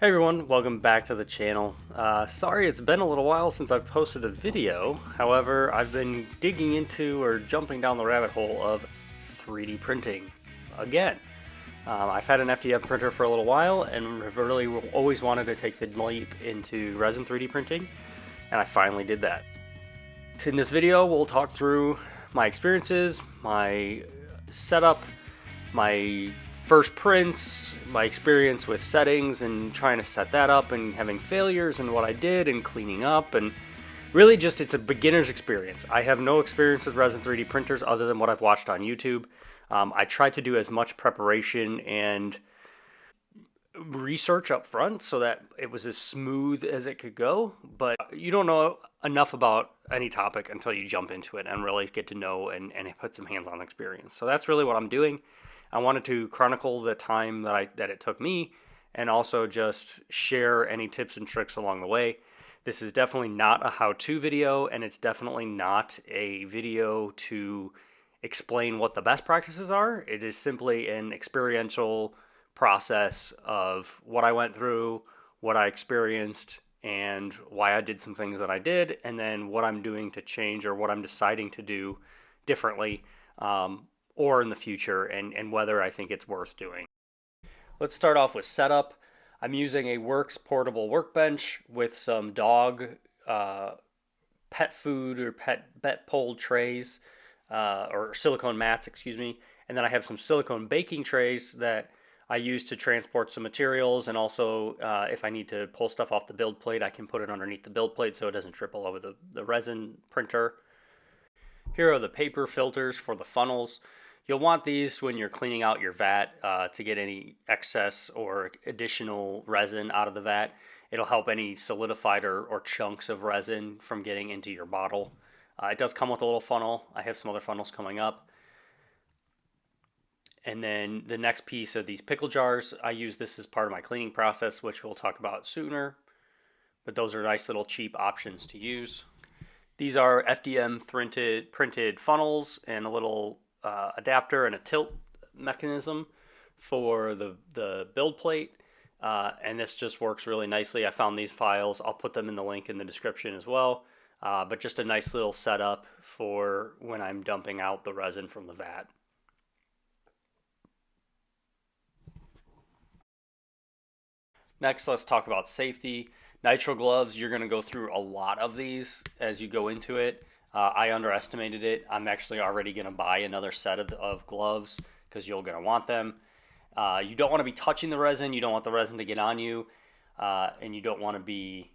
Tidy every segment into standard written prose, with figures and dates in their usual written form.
Hey everyone, welcome back to the channel. Sorry it's been a little while since I've posted a video. However, I've been digging into or jumping down the rabbit hole of 3D printing again. I've had an FDM printer for a little while and have really always wanted to take the leap into resin 3D printing, and I finally did that. In this video, we'll talk through my experiences, my setup, my first prints, my experience with settings and trying to set that up and having failures and what I did and cleaning up, and really just it's a beginner's experience. I have no experience with resin 3D printers other than what I've watched on YouTube. I tried to do as much preparation and research up front so that it was as smooth as it could go, but you don't know enough about any topic until you jump into it and really get to know and put some hands-on experience. So that's really what I'm doing. I wanted to chronicle the time that it took me and also just share any tips and tricks along the way. This is definitely not a how-to video, and it's definitely not a video to explain what the best practices are. It is simply an experiential process of what I went through, what I experienced, and why I did some things that I did, and then what I'm doing to change or what I'm deciding to do differently or in the future, and whether I think it's worth doing. Let's start off with setup. I'm using a Works portable workbench with some dog pet food or pet pole trays, or silicone mats, excuse me. And then I have some silicone baking trays that I use to transport some materials, and also if I need to pull stuff off the build plate, I can put it underneath the build plate so it doesn't trip all over the resin printer. Here are the paper filters for the funnels. You'll want these when you're cleaning out your vat to get any excess or additional resin out of the vat. It'll help any solidified or chunks of resin from getting into your bottle. It does come with a little funnel. I have some other funnels coming up. And then the next piece are these pickle jars. I use this as part of my cleaning process, which we'll talk about sooner. But those are nice little cheap options to use. These are FDM printed funnels and a little adapter and a tilt mechanism for the build plate. And this just works really nicely. I found these files. I'll put them in the link in the description as well. But just a nice little setup for when I'm dumping out the resin from the vat. Next, let's talk about safety. Nitrile gloves, you're going to go through a lot of these as you go into it. I underestimated it. I'm actually already going to buy another set of gloves because you're going to want them. You don't want to be touching the resin. You don't want the resin to get on you. And you don't want to be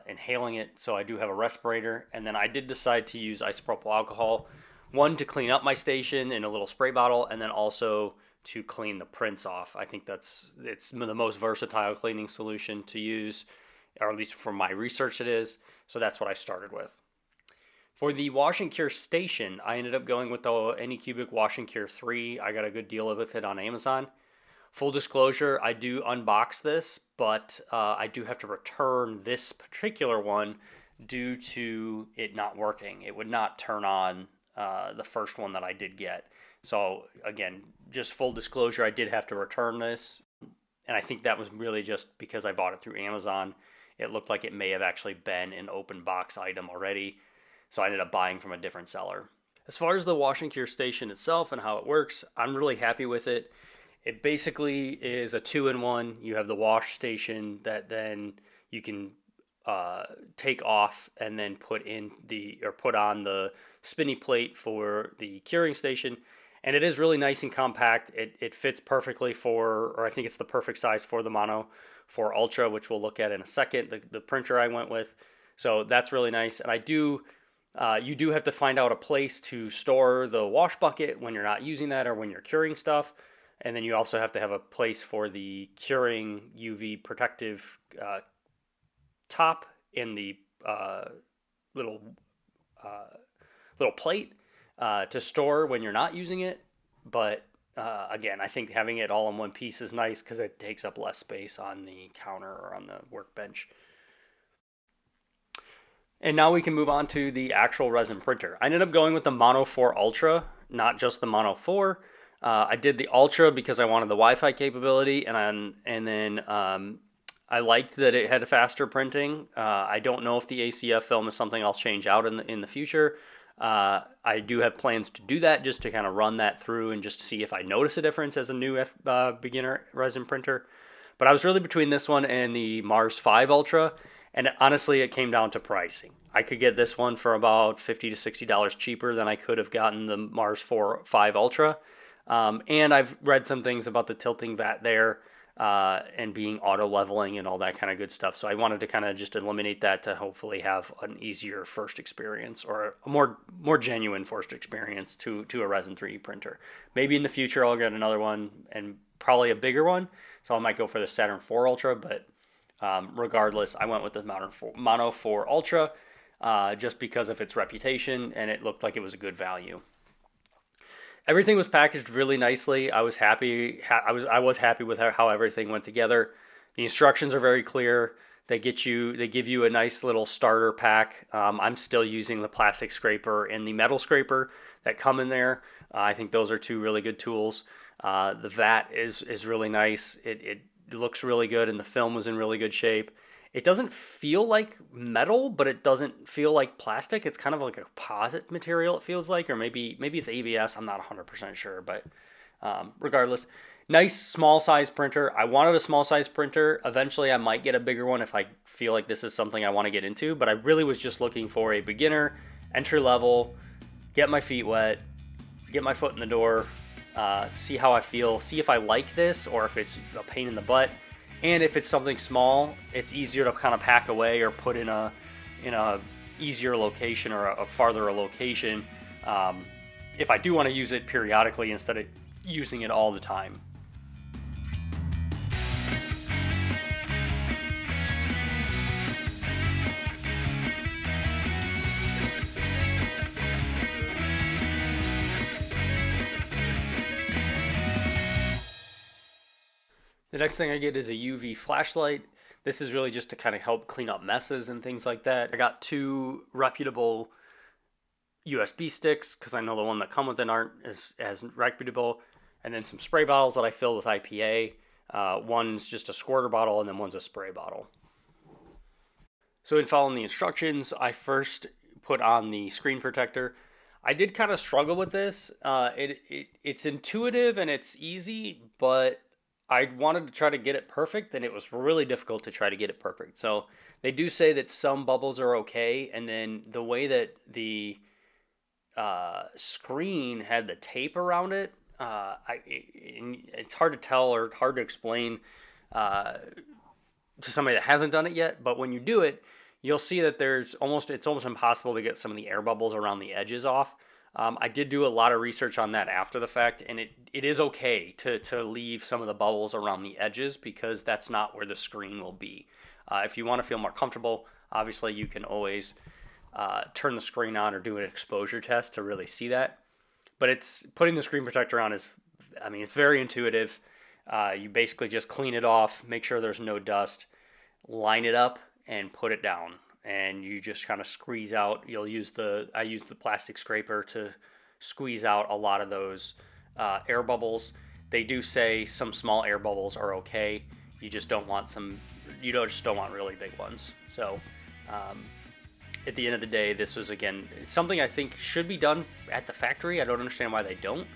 inhaling it. So I do have a respirator. And then I did decide to use isopropyl alcohol. One, to clean up my station in a little spray bottle, and then also to clean the prints off. I think it's the most versatile cleaning solution to use, or at least for my research it is. So that's what I started with. For the wash and cure station, I ended up going with the Anycubic Wash and Cure 3. I got a good deal with it on Amazon. Full disclosure, I do unbox this, but I do have to return this particular one due to it not working. It would not turn on the first one that I did get. So again, just full disclosure, I did have to return this. And I think that was really just because I bought it through Amazon. It looked like it may have actually been an open box item already. So I ended up buying from a different seller. As far as the wash and cure station itself and how it works, I'm really happy with it. It basically is a 2-in-1. You have the wash station that then you can take off and then put on the spinny plate for the curing station. And it is really nice and compact. It fits perfectly or I think it's the perfect size for the Mono 4 Ultra, which we'll look at in a second, the printer I went with. So that's really nice. And you do have to find out a place to store the wash bucket when you're not using that or when you're curing stuff. And then you also have to have a place for the curing UV protective top in the little plate to store when you're not using it. But again, I think having it all in one piece is nice because it takes up less space on the counter or on the workbench. And now we can move on to the actual resin printer. I ended up going with the Mono 4 Ultra, not just the Mono 4. I did the Ultra because I wanted the Wi-Fi capability, and then I liked that it had faster printing. I don't know if the ACF film is something I'll change out in the future. I do have plans to do that, just to kind of run that through and just see if I notice a difference as a new beginner resin printer. But I was really between this one and the Mars 5 Ultra, and honestly, it came down to pricing. I could get this one for about $50 to $60 cheaper than I could have gotten the Mars 5 Ultra. And I've read some things about the tilting vat there, and being auto leveling and all that kind of good stuff. So I wanted to kind of just eliminate that to hopefully have an easier first experience, or a more genuine first experience to a Resin 3D printer. Maybe in the future I'll get another one, and probably a bigger one. So I might go for the Saturn 4 Ultra, but regardless, I went with the Mono 4 Ultra just because of its reputation, and it looked like it was a good value. Everything was packaged really nicely. I was happy. I was happy with how everything went together. The instructions are very clear. They give you a nice little starter pack. I'm still using the plastic scraper and the metal scraper that come in there. I think those are two really good tools. The vat is really nice. It looks really good, and the film was in really good shape. It doesn't feel like metal, but it doesn't feel like plastic. It's kind of like a composite material, it feels like, or maybe it's ABS. I'm not 100% sure, but regardless, nice small size printer. I wanted a small size printer. Eventually, I might get a bigger one if I feel like this is something I want to get into, but I really was just looking for a beginner, entry level, get my feet wet, get my foot in the door, see how I feel, see if I like this or if it's a pain in the butt. And if it's something small, it's easier to kind of pack away or put in a easier location or a farther location, if I do want to use it periodically instead of using it all the time. The next thing I get is a UV flashlight. This is really just to kind of help clean up messes and things like that. I got two reputable USB sticks because I know the one that come with it aren't as reputable. And then some spray bottles that I filled with IPA. One's just a squirter bottle, and then one's a spray bottle. So in following the instructions, I first put on the screen protector. I did kind of struggle with this. It's intuitive and it's easy, but I wanted to try to get it perfect, and it was really difficult to try to get it perfect. So they do say that some bubbles are okay, and then the way that the screen had the tape around it, it's hard to tell or hard to explain to somebody that hasn't done it yet. But when you do it, you'll see that it's almost impossible to get some of the air bubbles around the edges off. I did do a lot of research on that after the fact, and it is okay to leave some of the bubbles around the edges because that's not where the screen will be. If you want to feel more comfortable, obviously you can always turn the screen on or do an exposure test to really see that. But putting the screen protector on it's very intuitive. You basically just clean it off, make sure there's no dust, line it up, and put it down. And you just kind of squeeze out. I use the plastic scraper to squeeze out a lot of those air bubbles. They do say some small air bubbles are okay. You just don't want really big ones. So at the end of the day, this was again something I think should be done at the factory. I don't understand why they don't,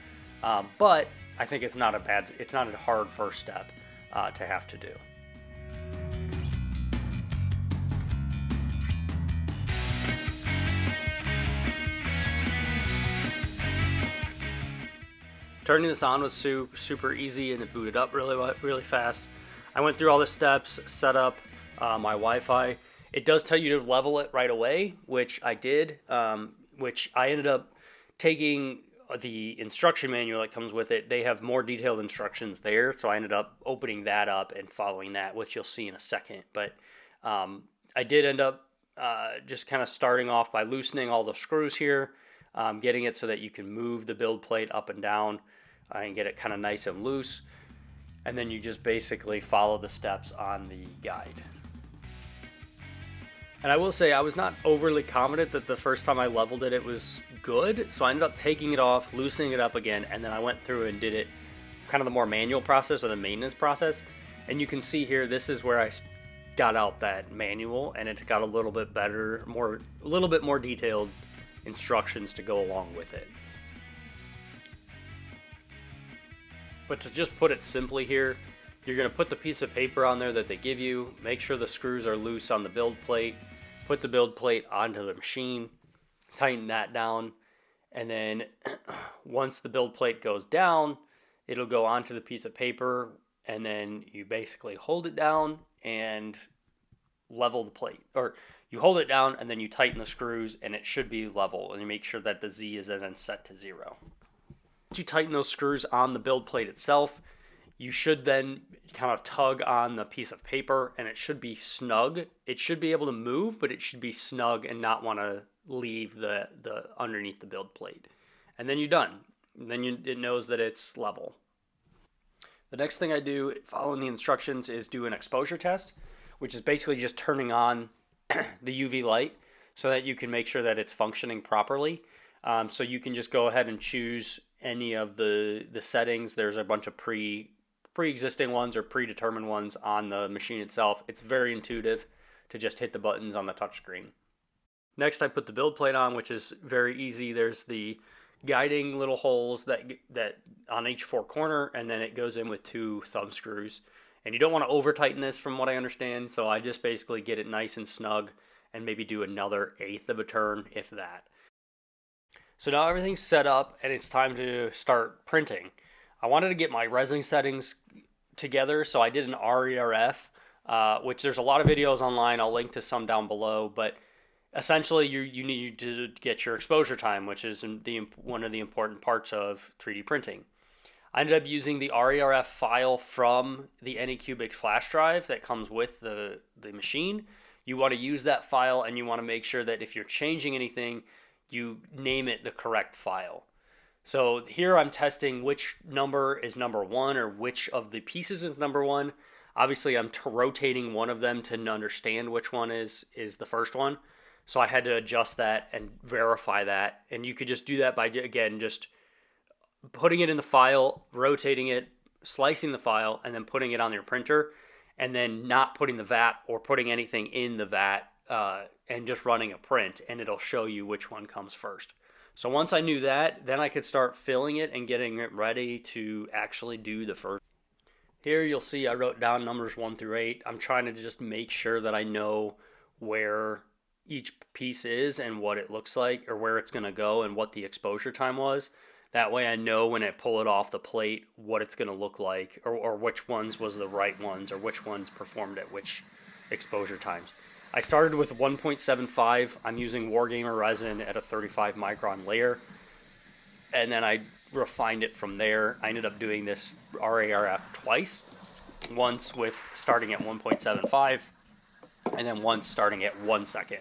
but I think it's not a hard first step to have to do. Turning this on was super easy, and it booted up really fast. I went through all the steps, set up my Wi-Fi. It does tell you to level it right away, which I did, which I ended up taking the instruction manual that comes with it. They have more detailed instructions there, so I ended up opening that up and following that, which you'll see in a second. But I did end up just kind of starting off by loosening all the screws here, getting it so that you can move the build plate up and down and get it kind of nice and loose. And then you just basically follow the steps on the guide. And I will say I was not overly confident that the first time I leveled it, it was good. So I ended up taking it off, loosening it up again, and then I went through and did it kind of the more manual process or the maintenance process. And you can see here, this is where I got out that manual, and it got a little bit better, a little bit more detailed instructions to go along with it. But to just put it simply here, you're going to put the piece of paper on there that they give you, make sure the screws are loose on the build plate, put the build plate onto the machine, tighten that down, and then once the build plate goes down, it'll go onto the piece of paper, and then you basically hold it down and level the plate. Or you hold it down and then you tighten the screws, and it should be level, and you make sure that the Z is then set to 0. Once you tighten those screws on the build plate itself, you should then kind of tug on the piece of paper, and it should be snug. It should be able to move, but it should be snug and not want to leave the underneath the build plate. And then you're done. And then it knows that it's level. The next thing I do, following the instructions, is do an exposure test, which is basically just turning on the UV light so that you can make sure that it's functioning properly. So you can just go ahead and choose any of the settings. There's a bunch of pre-existing ones or predetermined ones on the machine itself. It's very intuitive to just hit the buttons on the touchscreen. Next, I put the build plate on, which is very easy. There's the guiding little holes that on each 4 corner, and then it goes in with 2 thumb screws. And you don't want to over tighten this, from what I understand, so I just basically get it nice and snug and maybe do another 1/8 of a turn, if that. So now everything's set up and it's time to start printing. I wanted to get my resin settings together, so I did an RERF, which there's a lot of videos online. I'll link to some down below, but essentially you need to get your exposure time, which is one of the important parts of 3D printing. I ended up using the RERF file from the Anycubic flash drive that comes with the machine. You want to use that file, and you want to make sure that if you're changing anything, you name it the correct file. So here I'm testing which number is number 1, or which of the pieces is number 1. Obviously I'm rotating one of them to understand which one is the first one. So I had to adjust that and verify that. And you could just do that by, again, just putting it in the file, rotating it, slicing the file, and then putting it on your printer, and then not putting the vat or putting anything in the vat, and just running a print, and it'll show you which one comes first. So once I knew that, then I could start filling it and getting it ready to actually do the first. Here you'll see I wrote down numbers 1 through 8. I'm trying to just make sure that I know where each piece is and what it looks like, or where it's going to go and what the exposure time was. That way I know when I pull it off the plate what it's going to look like, or which ones was the right ones, or which ones performed at which exposure times. I started with 1.75. I'm using Wargamer resin at a 35 micron layer, and then I refined it from there. I ended up doing this RERF twice, once with starting at 1.75, and then once starting at 1 second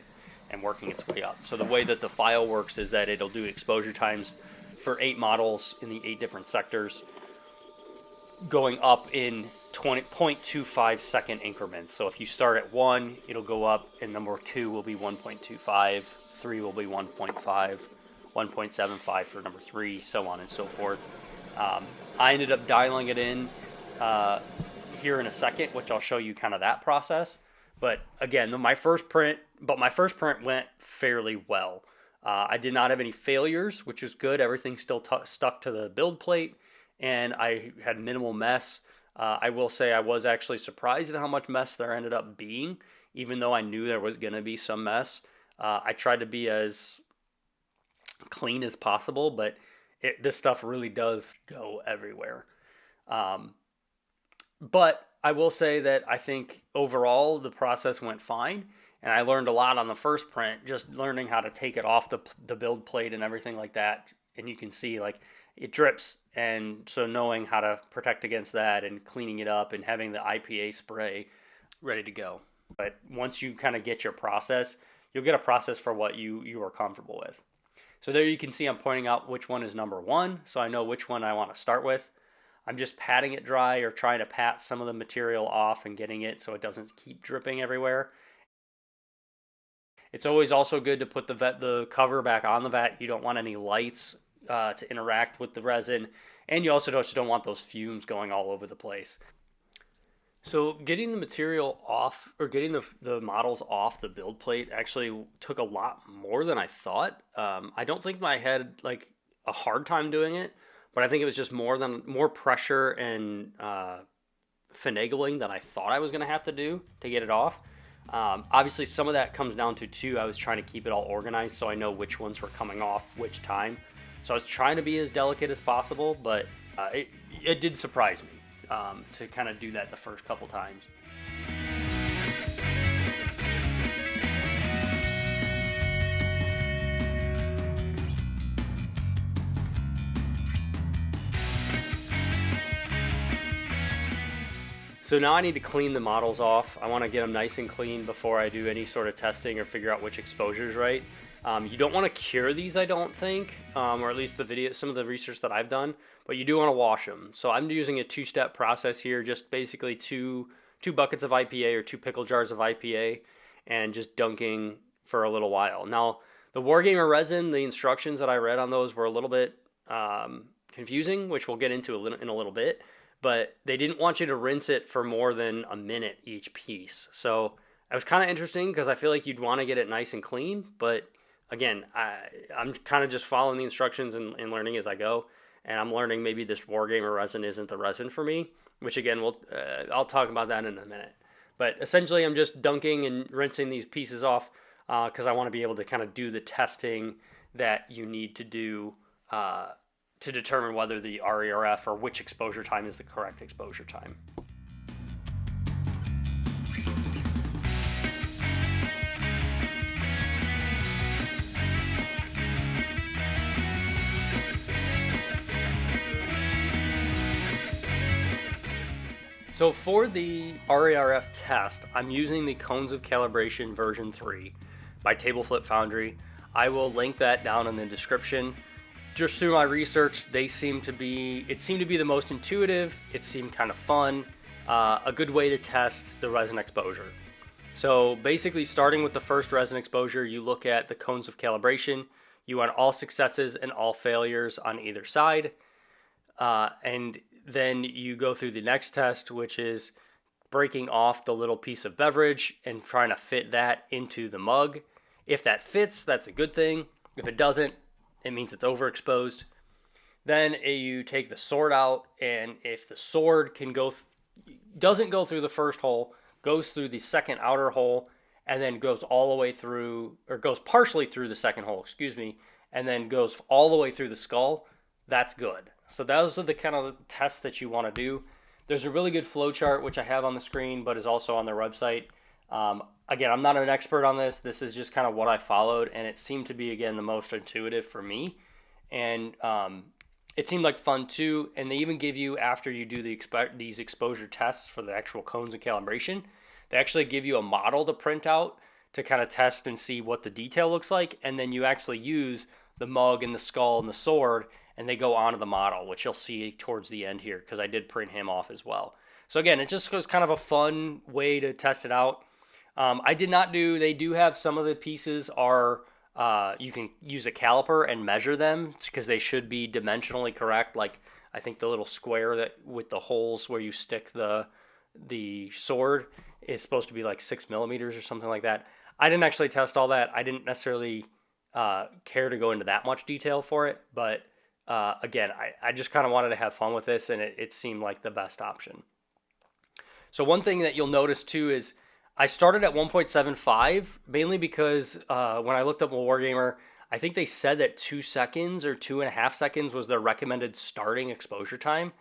and working its way up. So the way that the file works is that it'll do exposure times for 8 models in the 8 different sectors, going up in 0.25 second increments. So if you start at 1, it'll go up, and number 2 will be 1.25, 3 will be 1.5, 1.75 for number 3, so on and so forth. I ended up dialing it in here in a second, which I'll show you kind of that process. But again, my first print went fairly well. I did not have any failures, which is good. Everything still stuck to the build plate, and I had minimal mess. I will say I was actually surprised at how much mess there ended up being, even though I knew there was going to be some mess. I tried to be as clean as possible, but this stuff really does go everywhere. But I will say that I think overall the process went fine, and I learned a lot on the first print, just learning how to take it off the build plate and everything like that. And you can see like it drips, and so knowing how to protect against that and cleaning it up and having the IPA spray ready to go. But once you kind of get your process, you'll get a process for what you are comfortable with. So there you can see I'm pointing out which one is number 1, so I know which one I want to start with. I'm just patting it dry, or trying to pat some of the material off and getting it so it doesn't keep dripping everywhere. It's always also good to put the cover back on the vat. You don't want any lights to interact with the resin, and you also just don't want those fumes going all over the place. So getting the material off or getting the models off the build plate actually took a lot more than I thought. I don't think I had like a hard time doing it, but I think it was just more pressure and finagling than I thought I was going to have to do to get it off. Obviously, some of that comes down to too. I was trying to keep it all organized so I know which ones were coming off which time. So I was trying to be as delicate as possible, but it did surprise me to kind of do that the first couple times. So now I need to clean the models off. I want to get them nice and clean before I do any sort of testing or figure out which exposure is right. You don't want to cure these, I don't think, or at least some of the research that I've done, but you do want to wash them. So I'm using a two-step process here, just basically two buckets of IPA or two pickle jars of IPA, and just dunking for a little while. Now, the Wargamer resin, the instructions that I read on those were a little bit confusing, which we'll get into in a little bit. But they didn't want you to rinse it for more than a minute each piece. So it was kind of interesting because I feel like you'd want to get it nice and clean. But again, I'm kind of just following the instructions and learning as I go. And I'm learning maybe this Wargamer resin isn't the resin for me, which again, I'll talk about that in a minute. But essentially, I'm just dunking and rinsing these pieces off because I want to be able to kind of do the testing that you need to do to determine whether the RERF or which exposure time is the correct exposure time. So for the RERF test, I'm using the Cones of Calibration version 3 by Table Flip Foundry. I will link that down in the description. Just through my research, it seemed to be the most intuitive. It seemed kind of fun, a good way to test the resin exposure. So basically, starting with the first resin exposure, you look at the cones of calibration. You want all successes and all failures on either side, and then you go through the next test, which is breaking off the little piece of beverage and trying to fit that into the mug. If that fits, that's a good thing. If it doesn't, it means it's overexposed. Then you take the sword out, and if the sword doesn't go through the first hole, goes through the second outer hole, and then goes all the way through, or goes partially through the second hole, and then goes all the way through the skull, that's good. So those are the kind of tests that you want to do. There's a really good flow chart, which I have on the screen, but is also on their website. Again, I'm not an expert on this. This is just kind of what I followed, and it seemed to be, again, the most intuitive for me. And it seemed like fun, too. And they even give you, after you do these exposure tests for the actual cones and calibration, they actually give you a model to print out to kind of test and see what the detail looks like. And then you actually use the mug and the skull and the sword, and they go onto the model, which you'll see towards the end here, because I did print him off as well. So again, it just was kind of a fun way to test it out. They do have some of the pieces are, you can use a caliper and measure them because they should be dimensionally correct. Like I think the little square that with the holes where you stick the sword is supposed to be like 6 millimeters or something like that. I didn't actually test all that. I didn't necessarily care to go into that much detail for it, but again, I just kind of wanted to have fun with this, and it seemed like the best option. So one thing that you'll notice too is I started at 1.75 mainly because when I looked up Wargamer, I think they said that 2 seconds or 2.5 seconds was their recommended starting exposure time.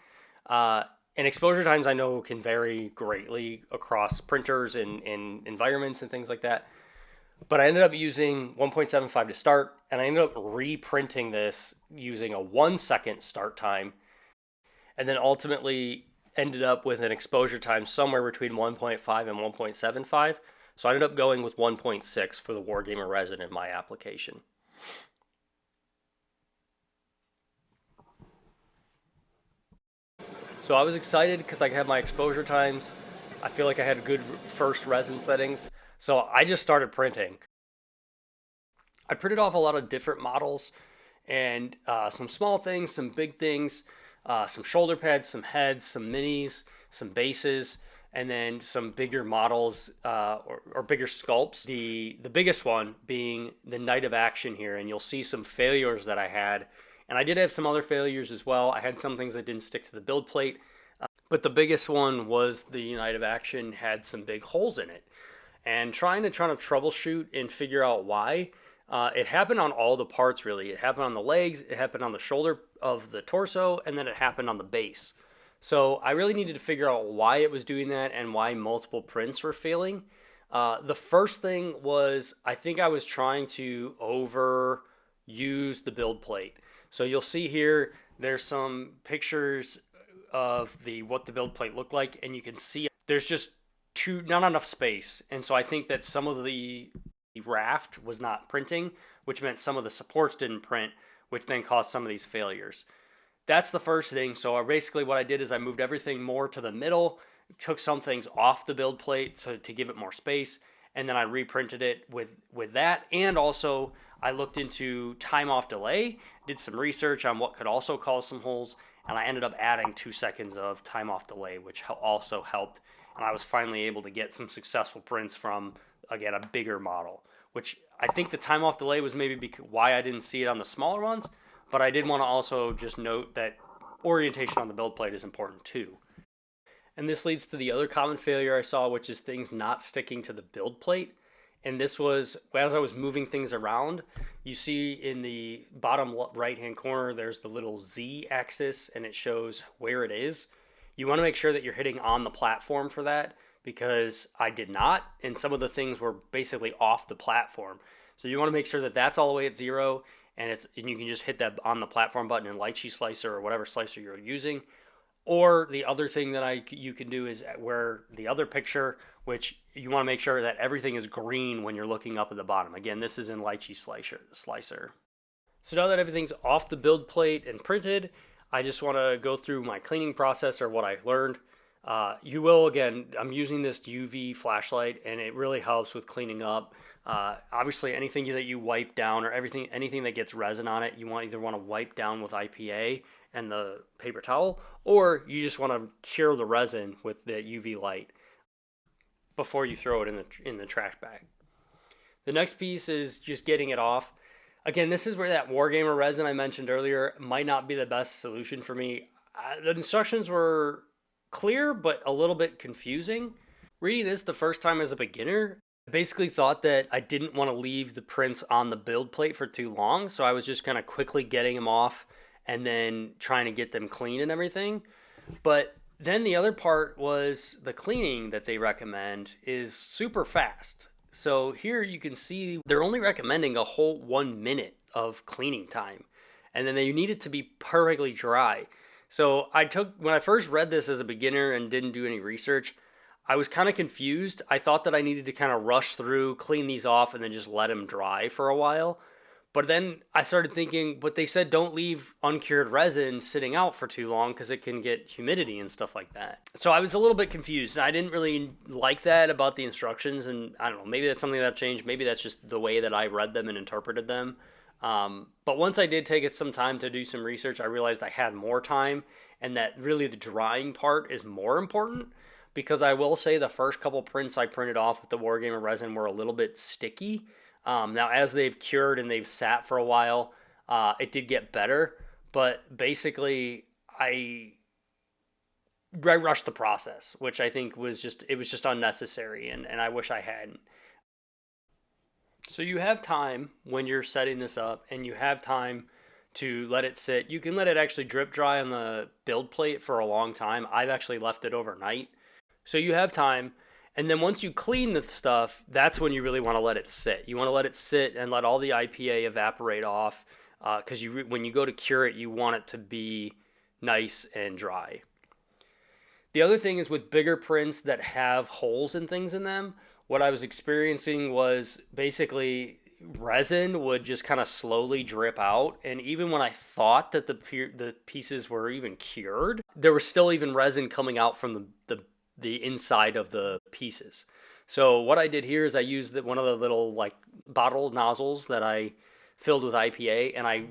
And exposure times I know can vary greatly across printers and environments and things like that. But I ended up using 1.75 to start, and I ended up reprinting this using a 1 second start time, and then ultimately ended up with an exposure time somewhere between 1.5 and 1.75. So I ended up going with 1.6 for the Wargamer resin in my application. So I was excited because I had my exposure times. I feel like I had good first resin settings. So I just started printing. I printed off a lot of different models and some small things, some big things, some shoulder pads, some heads, some minis, some bases. and then some bigger models or bigger sculpts. The biggest one being the Night of Action here, and you'll see some failures that I had. And I did have some other failures as well. I had some things that didn't stick to the build plate, but the biggest one was the Night of Action had some big holes in it. And trying to troubleshoot and figure out why. It happened on all the parts really. It happened on the legs, it happened on the shoulder of the torso, and then it happened on the base. So I really needed to figure out why it was doing that and why multiple prints were failing. The first thing was I think I was trying to overuse the build plate. So you'll see here there's some pictures of what the build plate looked like, and you can see there's just not enough space. And so I think that some of the raft was not printing, which meant some of the supports didn't print, which then caused some of these failures. That's the first thing. So basically what I did is I moved everything more to the middle, took some things off the build plate to give it more space, and then I reprinted it with that. And also I looked into time off delay, did some research on what could also cause some holes, and I ended up adding 2 seconds of time off delay, which also helped. And I was finally able to get some successful prints from, again, a bigger model, which I think the time off delay was maybe why I didn't see it on the smaller ones, but I did want to also just note that orientation on the build plate is important too. And this leads to the other common failure I saw, which is things not sticking to the build plate. And this was, as I was moving things around, you see in the bottom right-hand corner, there's the little Z axis, and it shows where it is. You want to make sure that you're hitting on the platform for that, because I did not, and some of the things were basically off the platform. So you want to make sure that that's all the way at 0, and you can just hit that on the platform button in Lychee Slicer or whatever slicer you're using. Or the other thing that you can do is where the other picture, which you want to make sure that everything is green when you're looking up at the bottom. Again, this is in Lychee Slicer. So now that everything's off the build plate and printed, I just want to go through my cleaning process or what I learned. You will, again, I'm using this UV flashlight, and it really helps with cleaning up. Obviously, anything that you wipe down or anything that gets resin on it, you either want to wipe down with IPA and the paper towel, or you just want to cure the resin with the UV light before you throw it in the trash bag. The next piece is just getting it off. Again, this is where that Wargamer resin I mentioned earlier might not be the best solution for me. The instructions were clear, but a little bit confusing. Reading this the first time as a beginner, I basically thought that I didn't want to leave the prints on the build plate for too long, so I was just kind of quickly getting them off and then trying to get them clean and everything. But then the other part was the cleaning that they recommend is super fast. So here you can see they're only recommending a whole 1 minute of cleaning time, and then you need it to be perfectly dry. So when I first read this as a beginner and didn't do any research, I was kind of confused. I thought that I needed to kind of rush through, clean these off, and then just let them dry for a while. But then I started thinking, but they said don't leave uncured resin sitting out for too long because it can get humidity and stuff like that. So I was a little bit confused. I didn't really like that about the instructions, and I don't know, maybe that's something that changed. Maybe that's just the way that I read them and interpreted them. But once I did take it some time to do some research, I realized I had more time, and that really the drying part is more important, because I will say the first couple prints I printed off with the Wargamer resin were a little bit sticky. Now, as they've cured and they've sat for a while, it did get better. But basically, I rushed the process, which I think was just unnecessary, and I wish I hadn't. So you have time when you're setting this up, and you have time to let it sit. You can let it actually drip dry on the build plate for a long time. I've actually left it overnight. So you have time. And then once you clean the stuff, that's when you really want to let it sit. You want to let it sit and let all the IPA evaporate off, because when you go to cure it, you want it to be nice and dry. The other thing is with bigger prints that have holes and things in them, what I was experiencing was basically resin would just kind of slowly drip out. And even when I thought that the pieces were even cured, there was still even resin coming out from the inside of the pieces. So what I did here is I used one of the little bottle nozzles that I filled with IPA, and I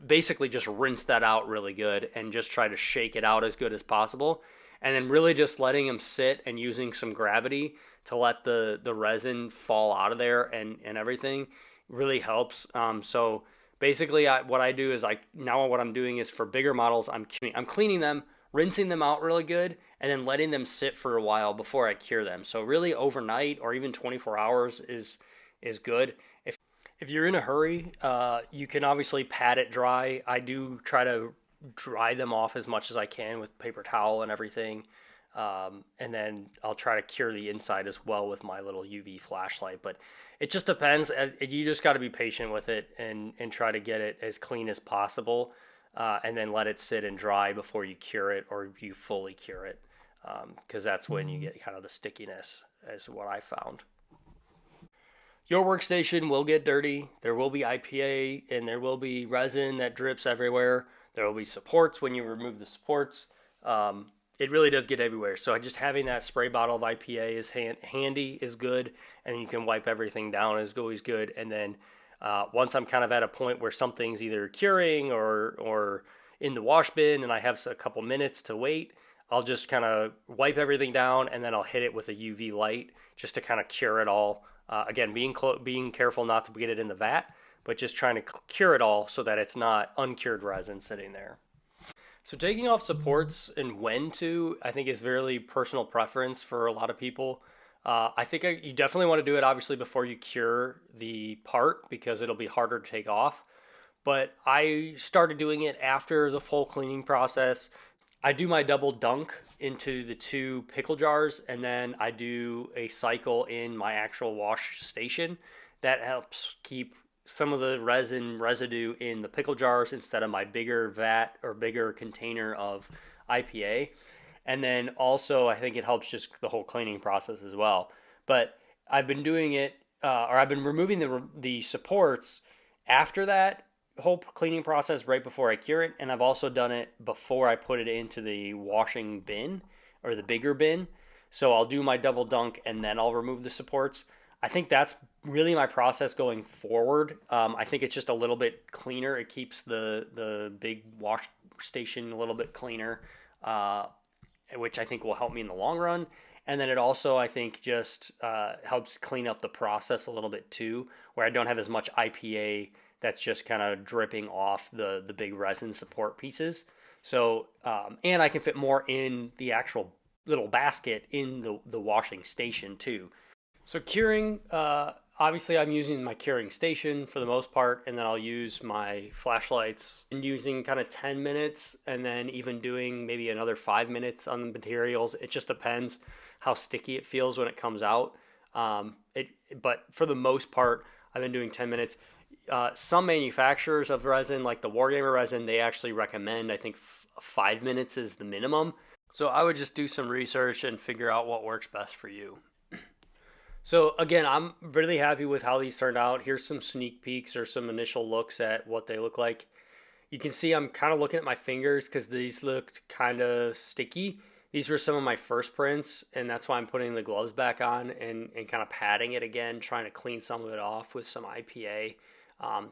basically just rinsed that out really good and just tried to shake it out as good as possible. and then really just letting them sit and using some gravity to let the resin fall out of there and everything really helps. So basically, what I do is now what I'm doing is for bigger models, I'm cleaning them, rinsing them out really good, and then letting them sit for a while before I cure them. So really overnight or even 24 hours is good. If you're in a hurry, you can obviously pat it dry. I do try to dry them off as much as I can with paper towel and everything. And then I'll try to cure the inside as well with my little UV flashlight. But it just depends. You just got to be patient with it and try to get it as clean as possible. And then let it sit and dry before you cure it or you fully cure it. Because that's when you get kind of the stickiness, is what I found. Your workstation will get dirty. There will be IPA and there will be resin that drips everywhere. There will be supports when you remove the supports. It really does get everywhere. So just having that spray bottle of IPA is handy, is good, and you can wipe everything down is always good. And then once I'm kind of at a point where something's either curing or in the wash bin and I have a couple minutes to wait, I'll just kind of wipe everything down and then I'll hit it with a UV light just to kind of cure it all. Again, being careful not to get it in the vat, but just trying to cure it all so that it's not uncured resin sitting there. So taking off supports and when to, I think is very personal preference for a lot of people. I think you definitely want to do it obviously before you cure the part because it'll be harder to take off. But I started doing it after the full cleaning process. I do my double dunk into the 2 pickle jars, and then I do a cycle in my actual wash station. That helps keep some of the resin residue in the pickle jars instead of my bigger vat or bigger container of IPA. And then also I think it helps just the whole cleaning process as well. But I've been doing it, or I've been removing the supports after that whole cleaning process right before I cure it, and I've also done it before I put it into the washing bin or the bigger bin. So I'll do my double dunk and then I'll remove the supports. I think that's really my process going forward. I think it's just a little bit cleaner. It keeps the big wash station a little bit cleaner, which I think will help me in the long run. And then it also, I think, just helps clean up the process a little bit too, where I don't have as much IPA that's just kind of dripping off the big resin support pieces. So, and I can fit more in the actual little basket in the washing station too. So curing, obviously I'm using my curing station for the most part, and then I'll use my flashlights and using kind of 10 minutes and then even doing maybe another 5 minutes on the materials. It just depends how sticky it feels when it comes out. But for the most part, I've been doing 10 minutes. Some manufacturers of resin, like the Wargamer resin, they actually recommend, I think 5 minutes is the minimum. So I would just do some research and figure out what works best for you. So again, I'm really happy with how these turned out. Here's some sneak peeks or some initial looks at what they look like. You can see I'm kind of looking at my fingers because these looked kind of sticky. These were some of my first prints, and that's why I'm putting the gloves back on and kind of patting it again, trying to clean some of it off with some IPA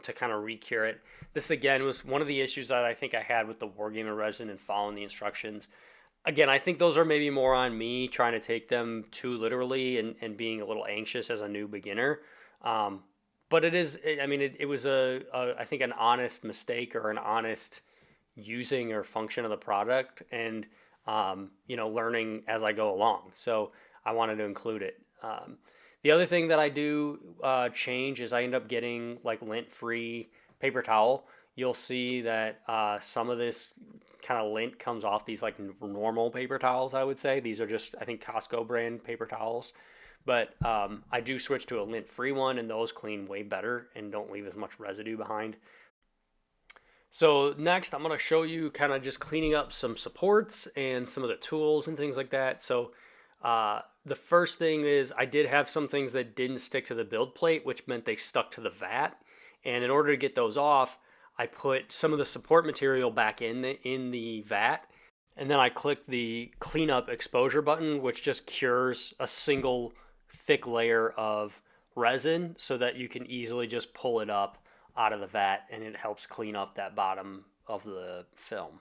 to kind of re-cure it. This again was one of the issues that I think I had with the Wargamer resin and following the instructions. Again, I think those are maybe more on me trying to take them too literally and being a little anxious as a new beginner. But it is, I mean, it was I think an honest mistake or an honest using or function of the product and, learning as I go along. So I wanted to include it. The other thing that I do change is I end up getting like lint-free paper towel. You'll see that some of this kind of lint comes off these like normal paper towels, I would say. These are just, I think, Costco brand paper towels. But I do switch to a lint-free one, and those clean way better and don't leave as much residue behind. So next, I'm going to show you kind of just cleaning up some supports and some of the tools and things like that. So the first thing is I did have some things that didn't stick to the build plate, which meant they stuck to the vat. And in order to get those off, I put some of the support material back in the vat, and then I click the cleanup exposure button, which just cures a single thick layer of resin so that you can easily just pull it up out of the vat, and it helps clean up that bottom of the film.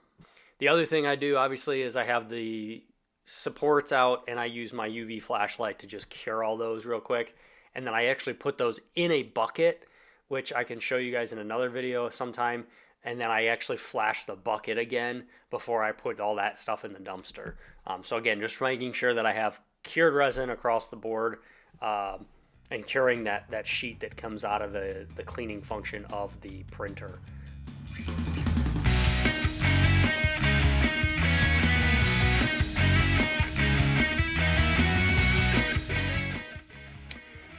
The other thing I do, obviously, is I have the supports out, and I use my UV flashlight to just cure all those real quick. And then I actually put those in a bucket, which I can show you guys in another video sometime. And then I actually flash the bucket again before I put all that stuff in the dumpster. So again, just making sure that I have cured resin across the board, and curing that sheet that comes out of the cleaning function of the printer.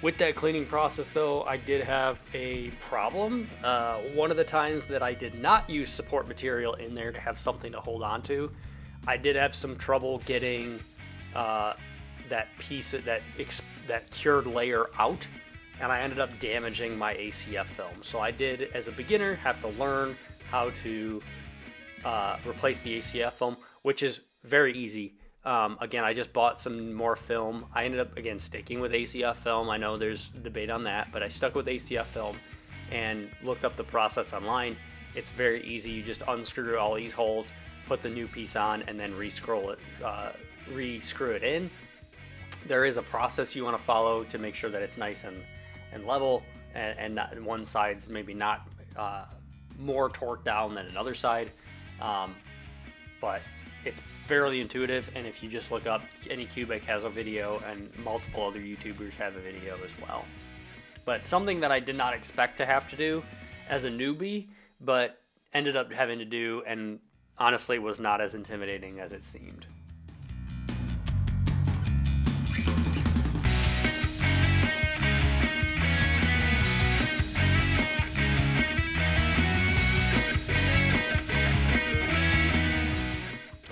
With that cleaning process though, I did have a problem. One of the times that I did not use support material in there to have something to hold on to, I did have some trouble getting that piece of that cured layer out, and I ended up damaging my ACF film. So I did, as a beginner, have to learn how to replace the ACF film, which is very easy. Again, I just bought some more film. I ended up, again, sticking with ACF film. I know there's debate on that, but I stuck with ACF film and looked up the process online. It's very easy. You just unscrew all these holes, put the new piece on, and then re-screw it in. There is a process you want to follow to make sure that it's nice and level, and not, one side's maybe not more torqued down than another side, but it's fairly intuitive. And if you just look up, Anycubic has a video, and multiple other YouTubers have a video as well. But something that I did not expect to have to do as a newbie, but ended up having to do, and honestly was not as intimidating as it seemed.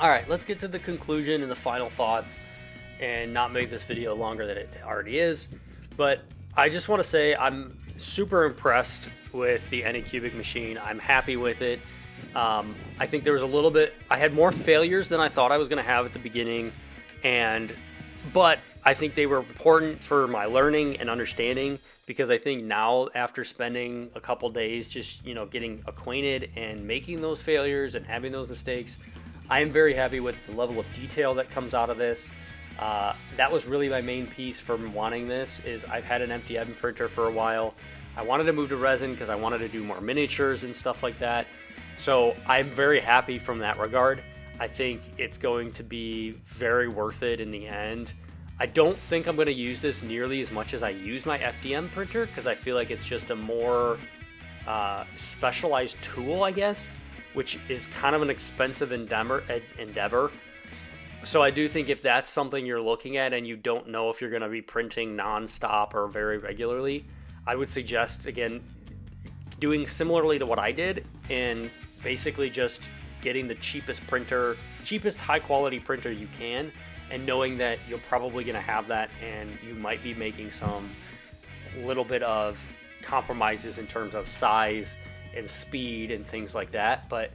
All right, let's get to the conclusion and the final thoughts, and not make this video longer than it already is. But I just want to say I'm super impressed with the Anycubic machine. I'm happy with it. I think there was a little bit, I had more failures than I thought I was going to have at the beginning, but I think they were important for my learning and understanding, because I think now, after spending a couple days just, getting acquainted and making those failures and having those mistakes, I am very happy with the level of detail that comes out of this. That was really my main piece for wanting this, is I've had an MTM printer for a while. I wanted to move to resin because I wanted to do more miniatures and stuff like that. So I'm very happy from that regard. I think it's going to be very worth it in the end. I don't think I'm going to use this nearly as much as I use my FDM printer, because I feel like it's just a more specialized tool, I guess, which is kind of an expensive endeavor. So I do think if that's something you're looking at and you don't know if you're going to be printing nonstop or very regularly, I would suggest, again, doing similarly to what I did, and basically just getting the cheapest high quality printer you can, and knowing that you're probably going to have that, and you might be making some little bit of compromises in terms of size and speed and things like that. But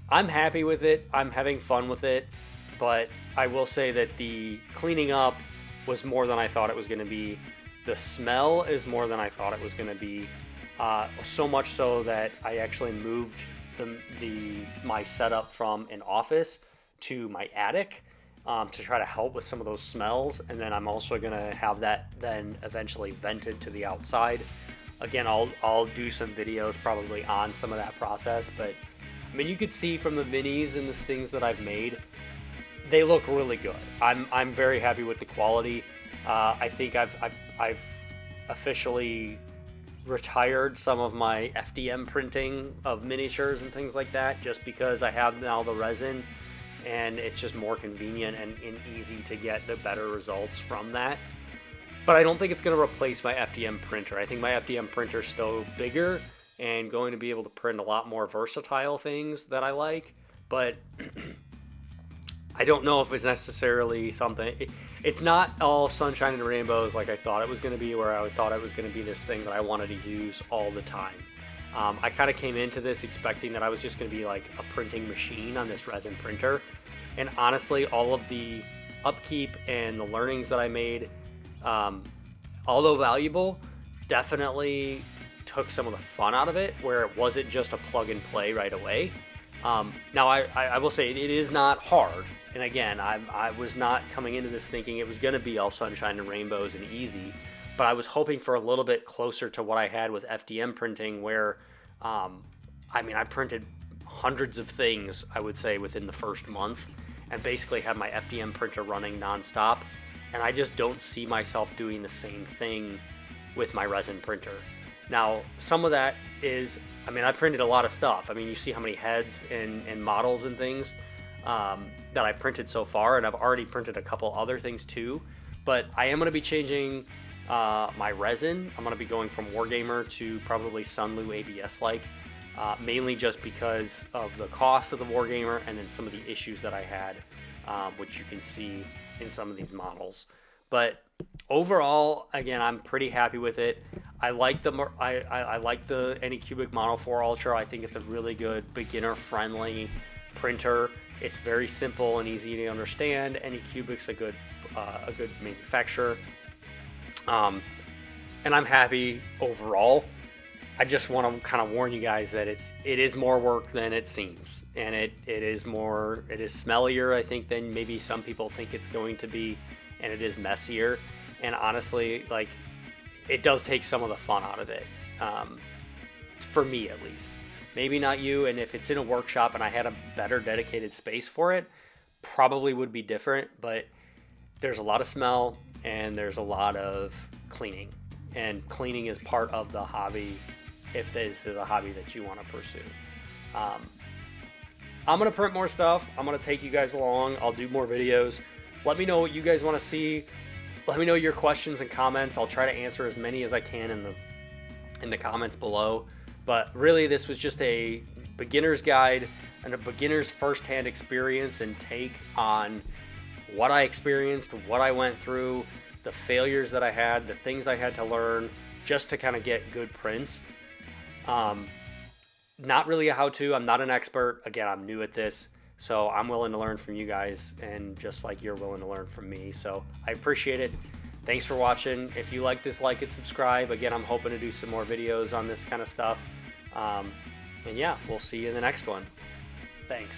I'm happy with it. I'm having fun with it. But I will say that the cleaning up was more than I thought it was going to be. The smell is more than I thought it was going to be. So much so that I actually moved my setup from an office to my attic to try to help with some of those smells. And then I'm also going to have that then eventually vented to the outside. Again, I'll do some videos probably on some of that process, but I mean, you could see from the minis and the things that I've made, they look really good. I'm very happy with the quality. I think I've officially retired some of my FDM printing of miniatures and things like that, just because I have now the resin, and it's just more convenient and easy to get the better results from that. But I don't think it's going to replace my FDM printer. I think my FDM printer is still bigger and going to be able to print a lot more versatile things that I like. But I don't know if it's necessarily something. It's not all sunshine and rainbows like I thought it was going to be, where I thought it was going to be this thing that I wanted to use all the time. I kind of came into this expecting that I was just going to be like a printing machine on this resin printer. And honestly, all of the upkeep and the learnings that I made, although valuable, definitely took some of the fun out of it, where it wasn't just a plug and play right away. Now I will say it is not hard. And again, I was not coming into this thinking it was going to be all sunshine and rainbows and easy, but I was hoping for a little bit closer to what I had with FDM printing, where I printed hundreds of things, I would say, within the first month, and basically had my FDM printer running nonstop. And I just don't see myself doing the same thing with my resin printer. Now, some of that is, I printed a lot of stuff. You see how many heads and models and things that I've printed so far, and I've already printed a couple other things too. But I am going to be changing my resin. I'm going to be going from Wargamer to probably Sunlu ABS-like, mainly just because of the cost of the Wargamer and then some of the issues that I had, which you can see in some of these models. But overall, again, I'm pretty happy with it. I like the Anycubic Mono 4 Ultra. I think it's a really good beginner-friendly printer. It's very simple and easy to understand. Anycubic's a good manufacturer, and I'm happy overall. I just want to kind of warn you guys that it is more work than it seems, and it is smellier, I think, than maybe some people think it's going to be, and it is messier. And honestly, like, it does take some of the fun out of it, for me at least. Maybe not you, and if it's in a workshop and I had a better dedicated space for it, probably would be different. But there's a lot of smell and there's a lot of cleaning, and cleaning is part of the hobby if this is a hobby that you want to pursue. I'm going to print more stuff. I'm going to take you guys along. I'll do more videos. Let me know what you guys want to see. Let me know your questions and comments. I'll try to answer as many as I can in the comments below. But really, this was just a beginner's guide and a beginner's first-hand experience and take on what I experienced, what I went through, the failures that I had, the things I had to learn just to kind of get good prints. Not really a how-to. I'm not an expert. Again, I'm new at this, so I'm willing to learn from you guys, and just like you're willing to learn from me. So I appreciate it. Thanks for watching. If you like this, like and subscribe. Again, I'm hoping to do some more videos on this kind of stuff. And yeah, we'll see you in the next one. Thanks.